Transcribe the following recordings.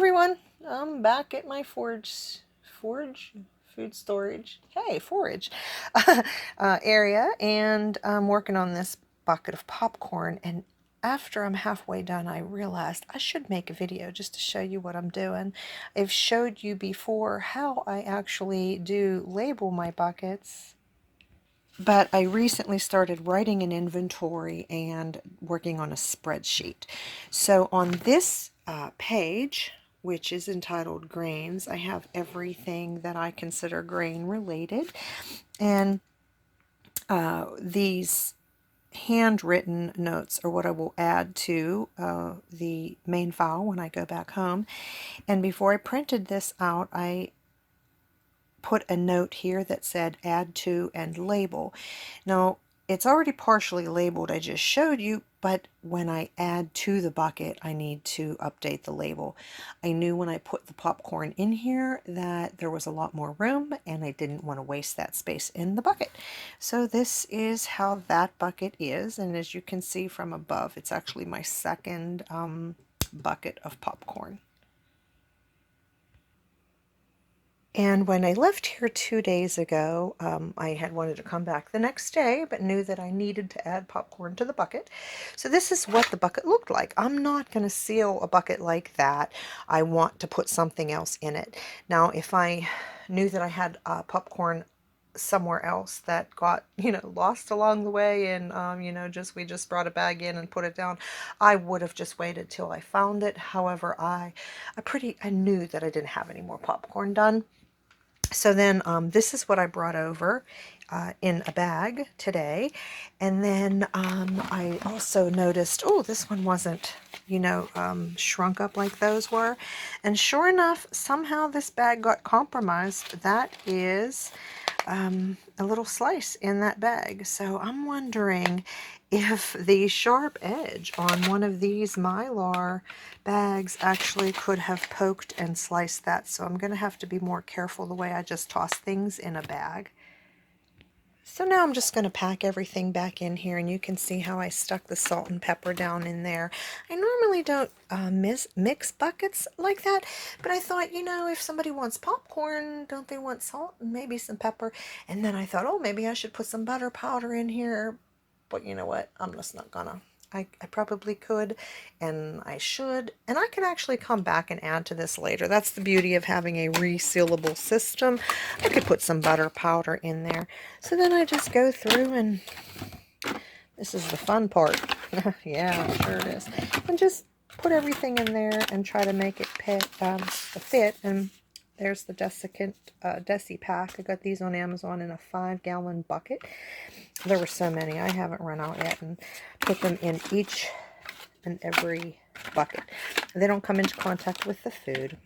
everyone, I'm back at my food storage, hey, forage area, and I'm working on this bucket of popcorn. And after I'm halfway done, I realized I should make a video just to show you what I'm doing. I've showed you before how I actually do label my buckets, but I recently started writing an inventory and working on a spreadsheet. So on this page, which is entitled Grains, I have everything that I consider grain related. And these handwritten notes are what I will add to the main file when I go back home. And before I printed this out, I put a note here that said add to and label. Now it's already partially labeled, I just showed you, but when I add to the bucket I need to update the label. I knew when I put the popcorn in here that there was a lot more room and I didn't want to waste that space in the bucket. So this is how that bucket is, and as you can see from above, it's actually my second bucket of popcorn. And when I left here 2 days ago, I had wanted to come back the next day, but knew that I needed to add popcorn to the bucket. So this is what the bucket looked like. I'm not going to seal a bucket like that. I want to put something else in it. Now, if I knew that I had popcorn somewhere else that got, lost along the way, and, we just brought a bag in and put it down, I would have just waited till I found it. However, I knew that I didn't have any more popcorn done. So then this is what I brought over in a bag today. And then I also noticed, oh, this one wasn't, shrunk up like those were. And sure enough, somehow this bag got compromised. That is a little slice in that bag. So I'm wondering if the sharp edge on one of these mylar bags actually could have poked and sliced that. So I'm going to have to be more careful the way I just toss things in a bag. So now I'm just going to pack everything back in here, and you can see how I stuck the salt and pepper down in there. I normally don't mix buckets like that, but I thought, if somebody wants popcorn, don't they want salt and maybe some pepper? And then I thought, oh, maybe I should put some butter powder in here. But you know what? I'm just not gonna. I probably could, and I should, and I can actually come back and add to this later. That's the beauty of having a resealable system. I could put some butter powder in there. So then I just go through, and this is the fun part. Yeah, sure it is. And just put everything in there and try to make it fit. And there's the Desi pack. I got these on Amazon in a 5-gallon bucket. There were so many. I haven't run out yet, and put them in each and every bucket. They don't come into contact with the food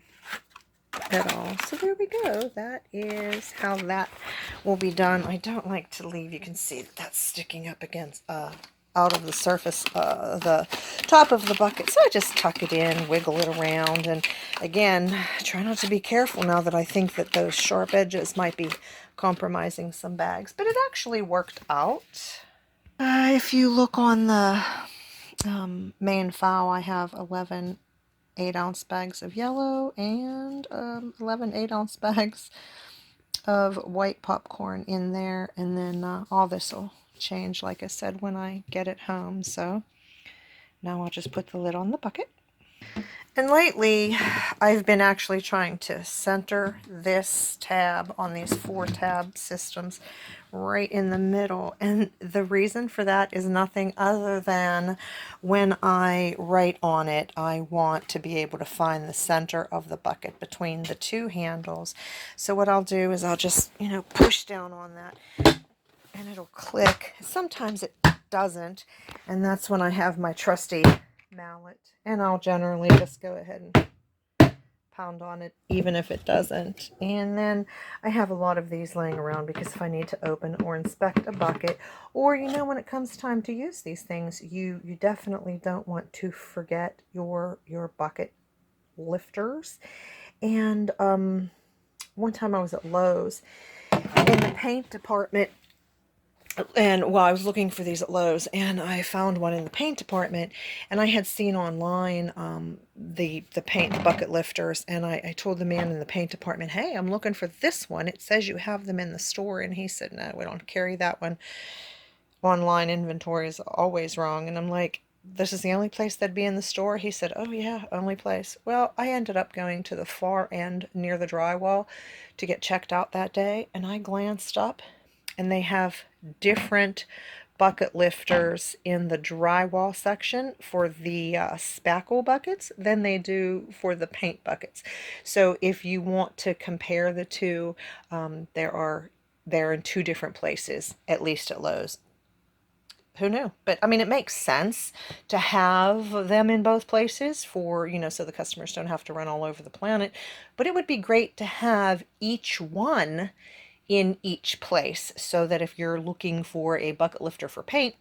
at all. So there we go. That is how that will be done. I don't like to leave. You can see that that's sticking up against out of the surface, the top of the bucket. So I just tuck it in, wiggle it around, and again, try not to be careful now that I think that those sharp edges might be compromising some bags. But it actually worked out. If you look on the main file, I have 11 8-ounce bags of yellow and 11 8-ounce bags of white popcorn in there, and then all this will change, like I said, when I get it home. So now I'll just put the lid on the bucket. And lately I've been actually trying to center this tab on these 4-tab systems right in the middle, and the reason for that is nothing other than when I write on it, I want to be able to find the center of the bucket between the 2 handles. So what I'll do is I'll just push down on that and it'll click. Sometimes it doesn't, and that's when I have my trusty mallet, and I'll generally just go ahead and pound on it even if it doesn't. And then I have a lot of these laying around because if I need to open or inspect a bucket, or when it comes time to use these things, you definitely don't want to forget your bucket lifters. And one time I was at Lowe's in the paint department, And well, I was looking for these at Lowe's, and I found one in the paint department, and I had seen online the paint, the bucket lifters, and I told the man in the paint department, hey, I'm looking for this one. It says you have them in the store, and he said, no, we don't carry that one. Online inventory is always wrong. And I'm like, this is the only place that'd be in the store? He said, oh yeah, only place. Well, I ended up going to the far end near the drywall to get checked out that day, and I glanced up, and they have different bucket lifters in the drywall section for the spackle buckets than they do for the paint buckets. So if you want to compare the two, they're in two different places, at least at Lowe's. Who knew? But I mean, it makes sense to have them in both places for, so the customers don't have to run all over the planet. But it would be great to have each one in each place so that if you're looking for a bucket lifter for paint,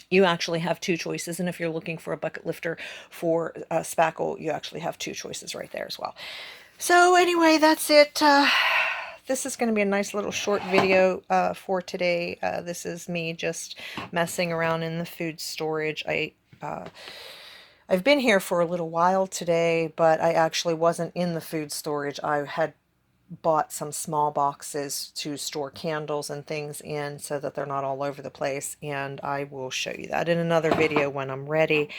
you actually have two choices. And if you're looking for a bucket lifter for spackle, you actually have two choices right there as well. So anyway, that's it. This is going to be a nice little short video for today. This is me just messing around in the food storage. I've been here for a little while today, but I actually wasn't in the food storage. I had bought some small boxes to store candles and things in so that they're not all over the place, and I will show you that in another video when I'm ready.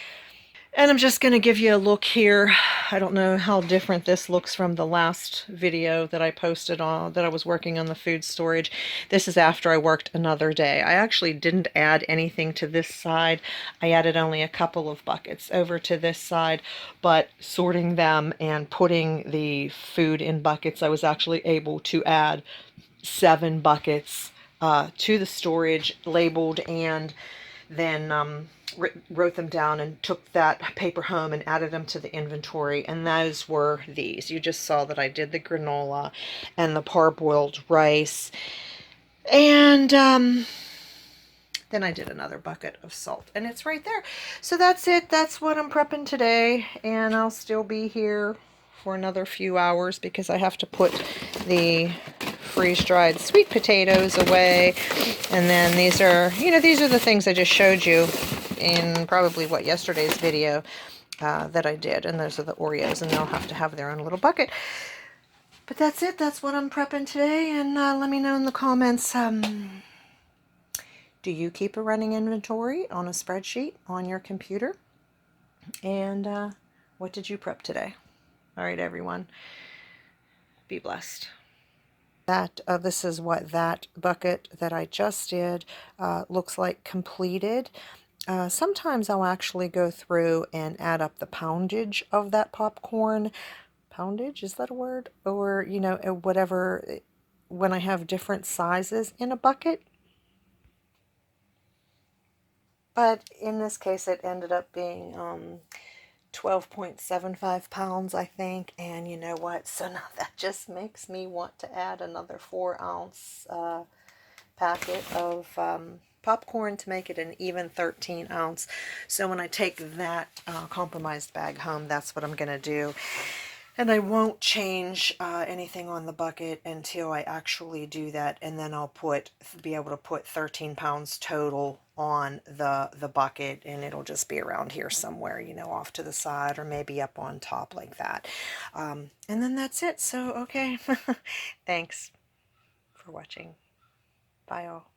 And I'm just going to give you a look here. I don't know how different this looks from the last video that I posted on, that I was working on the food storage. This is after I worked another day. I actually didn't add anything to this side. I added only a couple of buckets over to this side, but sorting them and putting the food in buckets, I was actually able to add 7 buckets to the storage, labeled, and then wrote them down and took that paper home and added them to the inventory. And those were these. You just saw that I did the granola and the parboiled rice. And then I did another bucket of salt. And it's right there. So that's it. That's what I'm prepping today. And I'll still be here for another few hours because I have to put the freeze-dried sweet potatoes away. And then these are the things I just showed you in probably yesterday's video that I did. And those are the Oreos, and they'll have to have their own little bucket. But that's it. That's what I'm prepping today. And let me know in the comments, do you keep a running inventory on a spreadsheet on your computer? And what did you prep today? All right, everyone. Be blessed. This is what that bucket that I just did looks like completed. Sometimes I'll actually go through and add up the poundage of that popcorn. Poundage, is that a word? Or, whatever, when I have different sizes in a bucket. But in this case, it ended up being 12.75 pounds, I think. And you know what? So now that just makes me want to add another 4-ounce packet of popcorn to make it an even 13 ounce. So when I take that compromised bag home, that's what I'm going to do. And I won't change anything on the bucket until I actually do that, and then I'll be able to put 13 pounds total on the bucket, and it'll just be around here somewhere, off to the side or maybe up on top like that. And then that's it. So, okay. Thanks for watching. Bye all.